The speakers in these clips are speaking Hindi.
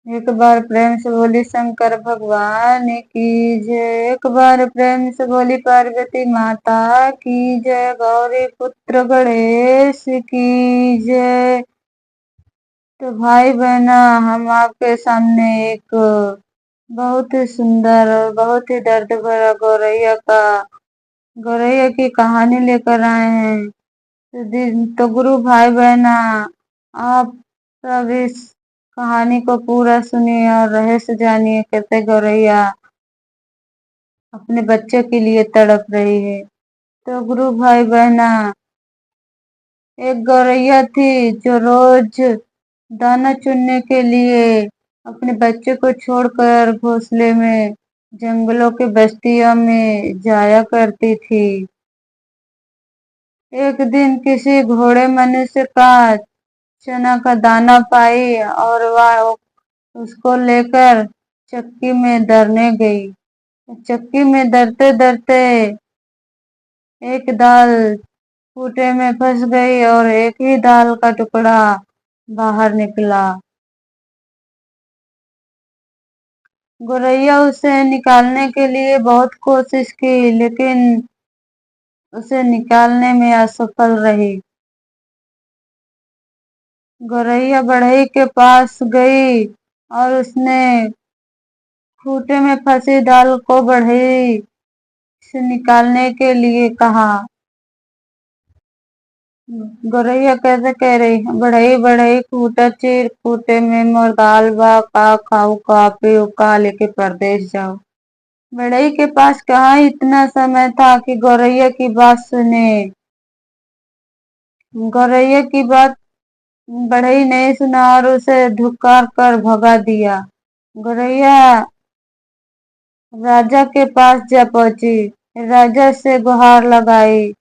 एक बार प्रेम से बोली शंकर भगवान की जय। एक बार प्रेम से बोली पार्वती माता की जय। गौरी पुत्र गणेश की जय। तो भाई बहना, हम आपके सामने एक बहुत ही सुंदर और बहुत ही दर्द भरा गौरैया की कहानी लेकर आए हैं। तो गुरु भाई बहना, आप सब इस कहानी को पूरा सुनिए और रहस्य जानिए कैसे गौरैया अपने बच्चे के लिए तड़प रही है। तो गुरु भाई बहना, एक गौरैया थी जो रोज दाना चुनने के लिए अपने बच्चे को छोड़कर घोंसले में जंगलों के बस्तियों में जाया करती थी। एक दिन किसी घोड़े मनुष्य का चना का दाना पाई और वह उसको लेकर चक्की में दरने गई। चक्की में दरते दरते एक दाल फूटे में फंस गई और एक ही दाल का टुकड़ा बाहर निकला। गौरैया उसे निकालने के लिए बहुत कोशिश की, लेकिन उसे निकालने में असफल रही। गौरैया बढ़ई के पास गई और उसने खूंटे में फंसी दाल को बढ़ई से निकालने के लिए कहा। गौरैया कैसे कह रही, बढ़ई बढ़ई खूंटा चीर, खूंटे में मोर दाल बा, का खाऊ का पीऊ का लेके परदेश जाओ। बढ़ई के पास कहाँ इतना समय था कि गौरैया की बात सुने। गौरैया की बात बढ़ई नहीं सुना और उसे धुकार कर भगा दिया। गौरैया राजा के पास जा पहुंची, राजा से गुहार लगाई।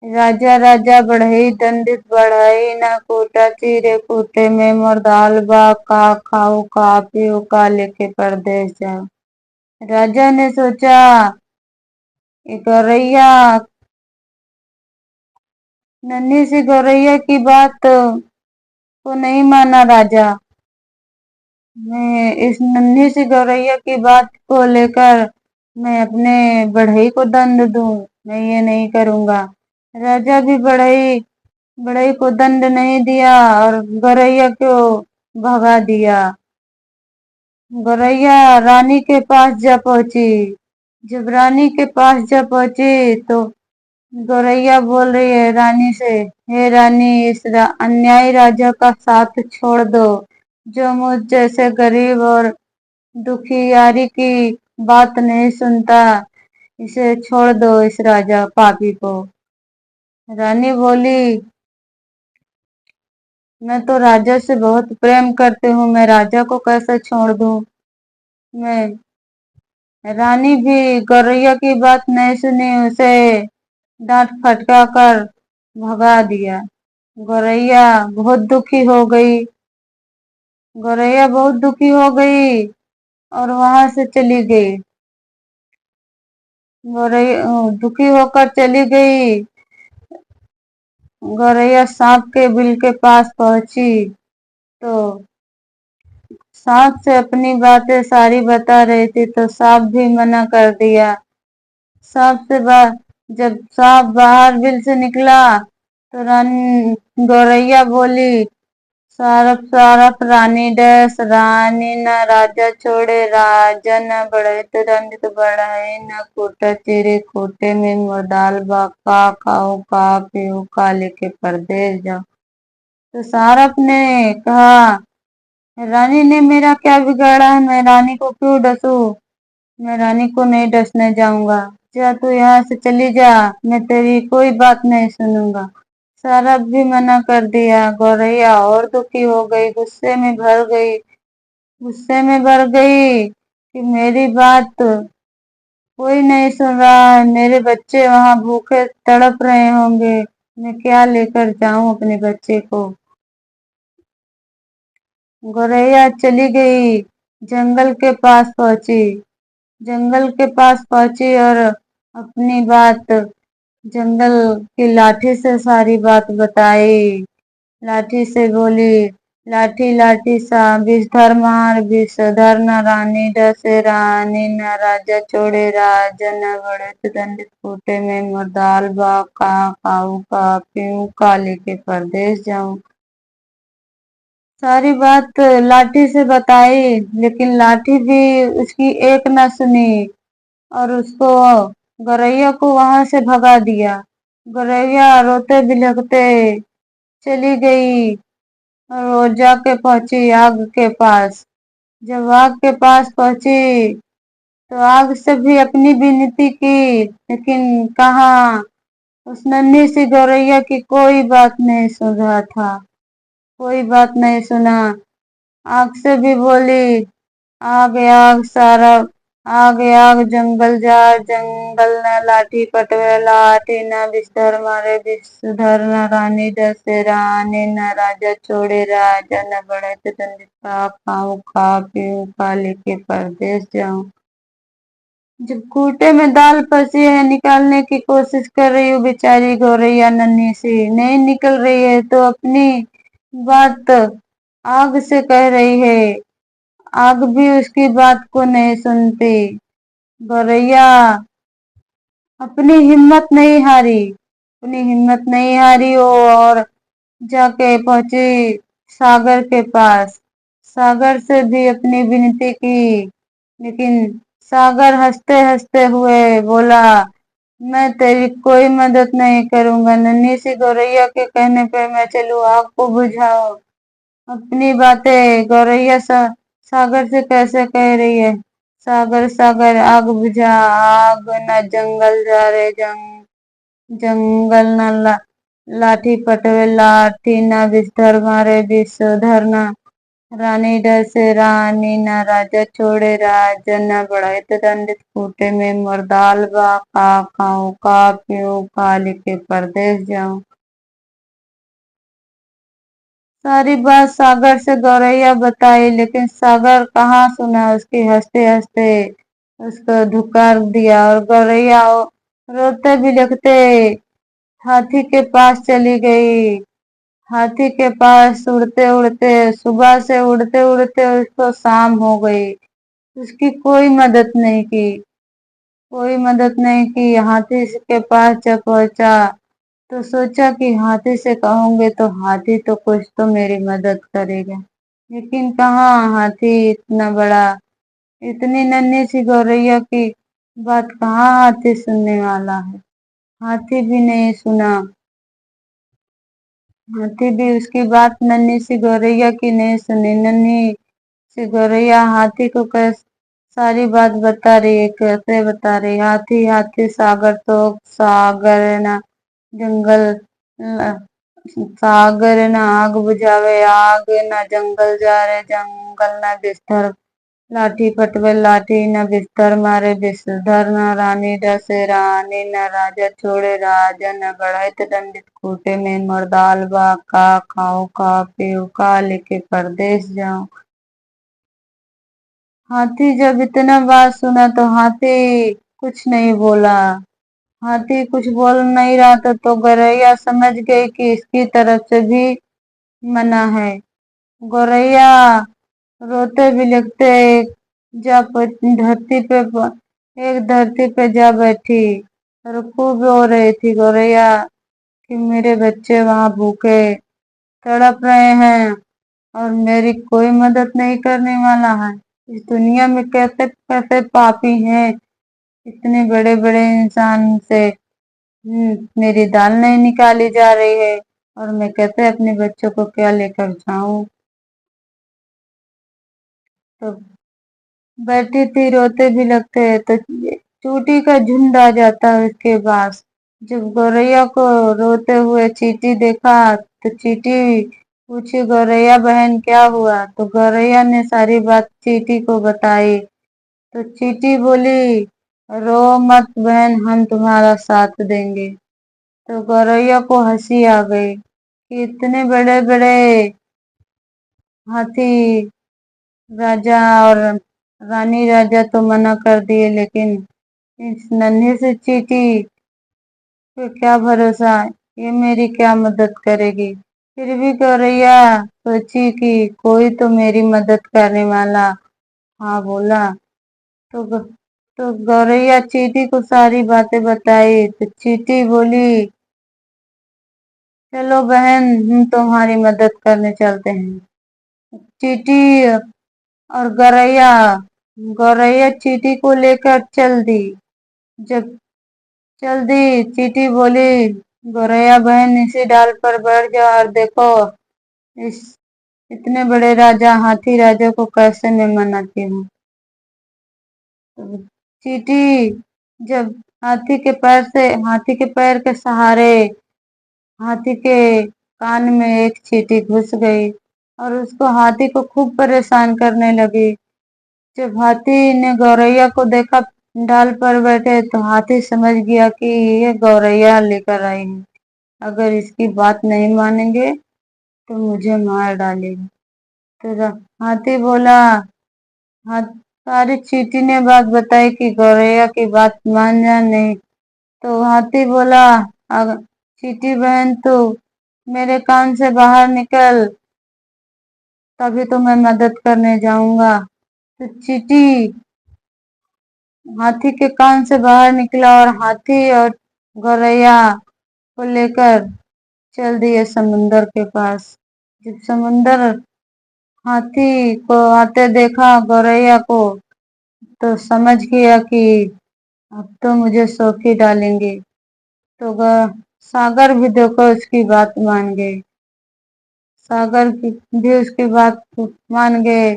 राजा राजा बढ़ई दंडित बढ़ई ना कूटा चीरे, कूटे में मोर दाल बा, का खाऊ का पीऊ का लेके परदेश जाओ। राजा ने सोचा गौरैया, नन्ही सी गौरैया की बात को नहीं माना राजा। मैं इस नन्ही सी गौरैया की बात को लेकर मैं अपने बढ़ई को दंड दूं, मैं ये नहीं करूंगा। राजा भी बढ़ई बढ़ई को दंड नहीं दिया और गौरैया को भगा दिया। गौरैया रानी के पास जा पहुंची। जब रानी के पास जा पहुंची तो गौरैया बोल रही है रानी से, हे रानी, इस अन्यायी राजा का साथ छोड़ दो, जो मुझ जैसे गरीब और दुखियारी की बात नहीं सुनता। इसे छोड़ दो, इस राजा पापी को। रानी बोली, मैं तो राजा से बहुत प्रेम करती हूँ, मैं राजा को कैसे छोड़ दूँ। मैं रानी भी गौरैया की बात नहीं सुनी, उसे डांट फटका कर भगा दिया। गौरैया बहुत दुखी हो गई। गौरैया बहुत दुखी हो गई और वहां से चली गई। गौरैया दुखी होकर चली गई। गौरैया सांप के बिल के पास पहुंची तो सांप से अपनी बातें सारी बता रही थी, तो सांप भी मना कर दिया। सांप से जब सांप बाहर बिल से निकला तो रानी गौरैया बोली, सारप सारप रानी डस, रानी न राजा छोड़े, राजा न बढ़े तो दंडित बढ़ाए, न कूटा चीरे, खूटे में मोर दाल बा, का खाओ का पीऊ का लेके परदेश जाओ। तो सारप ने कहा, रानी ने मेरा क्या बिगाड़ा है, मैं रानी को क्यों डसूं। मैं रानी को नहीं डसने जाऊंगा, जा तू यहाँ से चली जा, मैं तेरी कोई बात नहीं सुनूंगा। सारप भी मना कर दिया। गौरैया और दुखी हो गई, गुस्से में भर गई कि मेरी बात कोई नहीं सुन रहा है, मेरे बच्चे वहां भूखे तड़प रहे होंगे, मैं क्या लेकर जाऊं अपने बच्चे को। गौरैया चली गई, जंगल के पास पहुंची। जंगल के पास पहुंची और अपनी बात जंगल की लाठी से सारी बात बताई। लाठी से बोली, लाठी लाठी सा विषधर मार विषधर न रानी डसे रानी न राजा छोड़े राजा न बड़े दंडित फूटे में मरदाल बा का खाऊ का पीऊँ का लेके परदेश जाऊं। सारी बात लाठी से बताई लेकिन लाठी भी उसकी एक न सुनी और उसको गौरैया को वहां से भगा दिया। गौरैया रोते बिलखते चली गई और वो जाके पहुंची आग के पास। जब आग के पास पहुंची तो आग से भी अपनी विनती की लेकिन कहाँ उस नन्ही सी गौरैया की कोई बात नहीं सुन रहा था, कोई बात नहीं सुना। आग से भी बोली आग आग सारा आग आग जंगल जार जंगल न लाठी पटवे लाठी न बिस्तर मारे बिस्तर न रानी डसे रानी न राजा छोड़े राजा न बड़े दंडित का खाऊं खा पीऊँ खा लेके परदेश जाऊं। जब कूटे में दाल फंसी है निकालने की कोशिश कर रही हूँ बेचारी गौरैया नन्ही सी नहीं निकल रही है तो अपनी बात आग से कह रही है। आग भी उसकी बात को नहीं सुनती। गौरैया अपनी हिम्मत नहीं हारी, अपनी हिम्मत नहीं हारी वो और जाके पहुंची सागर के पास। सागर से भी अपनी विनती की लेकिन सागर हंसते हंसते हुए बोला मैं तेरी कोई मदद नहीं करूंगा। नन्ही सी गौरैया के कहने पे मैं चलूँ आग को बुझाऊं। अपनी बातें गौरैया सागर से कैसे कह रही है। सागर सागर आग बुझा आग न जंगल जा रे जंगल न लाठी पटवे लाठी न विषधर मारे विषधर न रानी डर से रानी न राजा छोड़े राजा न बढ़ाए दंडित फूटे में मरदाल बा का खाऊं का पीऊँ का लेके परदेश जाऊं। सारी बात सागर से गौरैया बताई लेकिन सागर कहाँ सुना उसकी हंसते हंसते उसको धुकार दिया और गौरैया रोते बिलखते हाथी के पास चली गई। हाथी के पास उड़ते उड़ते सुबह से उड़ते उड़ते उसको शाम हो गई। उसकी कोई मदद नहीं की, कोई मदद नहीं की। हाथी के पास जब पहुंचा तो सोचा कि हाथी से कहूंगे तो हाथी तो कुछ तो मेरी मदद करेगा लेकिन कहाँ हाथी इतना बड़ा, इतनी नन्ही सी गौरैया की बात कहाँ हाथी सुनने वाला है। हाथी भी नहीं सुना। हाथी भी उसकी बात नन्ही सी गौरैया की नहीं सुनी। नन्ही सी गौरैया हाथी को कैसे सारी बात बता रही है, कैसे बता रही। हाथी हाथी सागर तो सागर न जंगल सागर न आग बुझावे आग न जंगल जा रे जंगल न बिस्तर लाठी पटवे लाठी न बिस्तर मारे बिस्तर न रानी डसे रानी न राजा छोड़े राजा न बढ़त दंडित खूटे में मरदाल बा का खाऊं का पीऊँ का लेके परदेश जाऊं। हाथी जब इतना बात सुना तो हाथी कुछ नहीं बोला। हाथी कुछ बोल नहीं रहा था तो गौरैया समझ गई कि इसकी तरफ से भी मना है। गौरैया रोते बिलखते एक धरती पे जा बैठी और खूब रो रही थी गौरैया कि मेरे बच्चे वहां भूखे तड़प रहे हैं और मेरी कोई मदद नहीं करने वाला है। इस दुनिया में कैसे कैसे पापी हैं, इतने बड़े बड़े इंसान से मेरी दाल नहीं निकाली जा रही है और मैं कैसे अपने बच्चों को क्या लेकर जाऊं। तो बैठी थी रोते भी लगते हैं तो चूटी का झुंड आ जाता है उसके पास। जब गौरैया को रोते हुए चींटी देखा तो चींटी पूछी गौरैया बहन क्या हुआ। तो गौरैया ने सारी बात चींटी को बताई। तो चींटी बोली रो मत बहन हम तुम्हारा साथ देंगे। तो गौरैया को हंसी आ गई कि इतने बड़े बड़े हाथी राजा और रानी राजा तो मना कर दिए लेकिन इस नन्हे से चींटी पे क्या भरोसा, ये मेरी क्या मदद करेगी। फिर भी गौरैया सोची कि कोई तो मेरी मदद करने वाला हाँ बोला। तो तो गौरैया चींटी को सारी बातें बताई। तो चींटी बोली, चलो बहन, हम तुम्हारी मदद करने चलते हैं। चींटी और गौरैया गौरैया चींटी को लेकर चल दी। जब चल दी, चींटी बोली, गौरैया बहन इसी डाल पर बैठ जाओ और देखो इस इतने बड़े राजा हाथी राजा को कैसे मैं मनाती हूँ। तो चींटी जब हाथी के पैर के सहारे हाथी के कान में एक चींटी घुस गई और उसको हाथी को खूब परेशान करने लगी। जब हाथी ने गौरैया को देखा डाल पर बैठे तो हाथी समझ गया कि ये गौरैया लेकर आई है, अगर इसकी बात नहीं मानेंगे तो मुझे मार डालेगी। तो हाथी बोला, हाँ, सारी चींटी ने बात बताई कि गौरैया की बात मान जा नहीं। तो हाथी बोला, अगर चींटी बहन तू मेरे कान से बाहर निकल, तभी तो मैं मदद करने जाऊंगा। तो चींटी हाथी के कान से बाहर निकला और हाथी और गौरैया को लेकर चल दिए समुंदर के पास। जब समुंदर हाथी को आते देखा गौरैया को तो समझ गया कि अब तो मुझे सोखी डालेंगे। तो सागर भी देखो उसकी बात मान गए। सागर भी उसकी बात मान गए।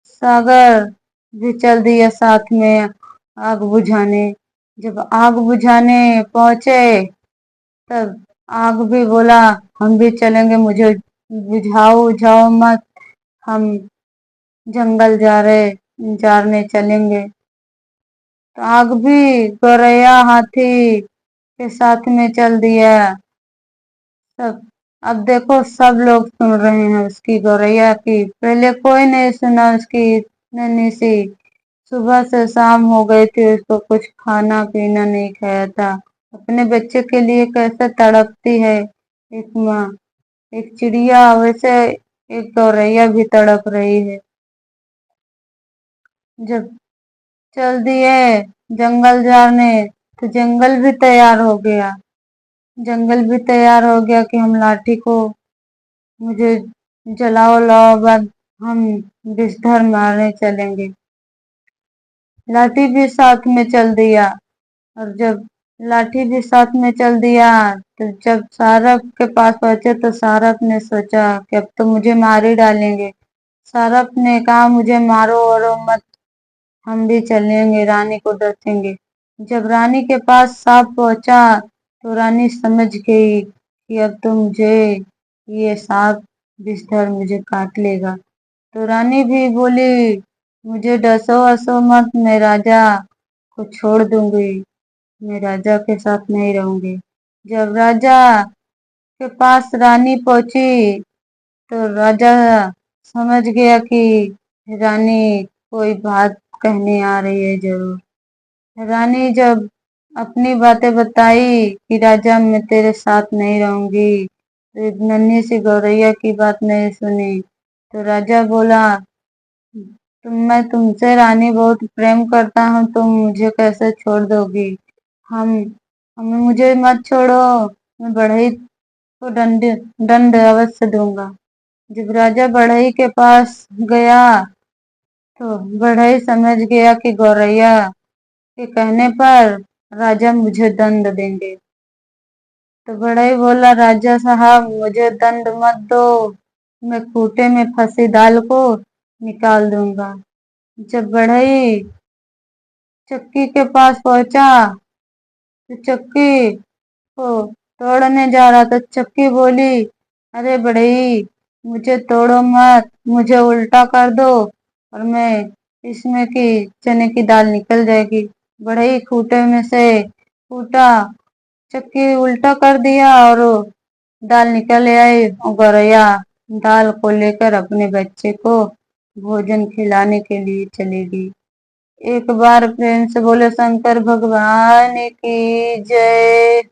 सागर भी चल दिया साथ में आग बुझाने। जब आग बुझाने पहुंचे तब आग भी बोला, हम भी चलेंगे, मुझे बुझाओ बुझाओ मत, हम जंगल जाने चलेंगे। तो आग भी गौरैया हाथी के साथ में चल दिया। सब अब देखो सब लोग सुन रहे हैं उसकी गौरैया की। पहले कोई नहीं सुना उसकी नन्ही सी। सुबह से शाम हो गई थी, उसको कुछ खाना पीना नहीं खाया था। अपने बच्चे के लिए कैसे तड़पती है एक माँ, एक चिड़िया, वैसे एक गौरैया भी तड़प रही है। जब चल दिए जंगल जाने तो जंगल भी तैयार हो गया। जंगल भी तैयार हो गया कि हम लाठी को मुझे जलाओ लाओ, बाद हम विषधर मारने चलेंगे। लाठी भी साथ में चल दिया। और जब लाठी भी साथ में चल दिया तो जब सारप के पास पहुंचे तो सारप ने सोचा कि अब तो मुझे मार ही डालेंगे। सारप ने कहा, मुझे मारो और मत, हम भी चलेंगे, रानी को डसेंगे। जब रानी के पास सांप पहुंचा तो रानी समझ गई कि अब तो मुझे ये सांप विषधर मुझे काट लेगा। तो रानी भी बोली, मुझे डसो वसो मत, मैं राजा को छोड़ दूंगी, मैं राजा के साथ नहीं रहूंगी। जब राजा के पास रानी पहुंची तो राजा समझ गया कि रानी कोई बात कहने आ रही है जरूर। रानी जब अपनी बातें बताई कि राजा मैं तेरे साथ नहीं रहूंगी, तो एक नन्ही सी गौरैया की बात नहीं सुनी। तो राजा बोला, मैं तुमसे रानी बहुत प्रेम करता हूँ, तुम मुझे कैसे छोड़ दोगी। हम हमें मुझे मत छोड़ो, मैं बढ़ई को दंड अवश्य दूंगा। जब राजा बढ़ई के पास गया तो बढ़ई समझ गया कि गौरैया के कहने पर राजा मुझे दंड देंगे। तो बढ़ई बोला, राजा साहब मुझे दंड मत दो, मैं खूंटे में फंसी दाल को निकाल दूंगा। जब बढ़ई चक्की के पास पहुंचा तो चक्की को तोड़ने जा रहा था। चक्की बोली, अरे बढ़ई मुझे तोड़ो मत, मुझे उल्टा कर दो और मैं इसमें की चने की दाल निकल जाएगी। बढ़ई खूंटे में से फूटा, चक्की उल्टा कर दिया और वो दाल निकल आई और गौरैया दाल को लेकर अपने बच्चे को भोजन खिलाने के लिए चली गई। एक बार प्रेम से बोले शंकर भगवान की जय।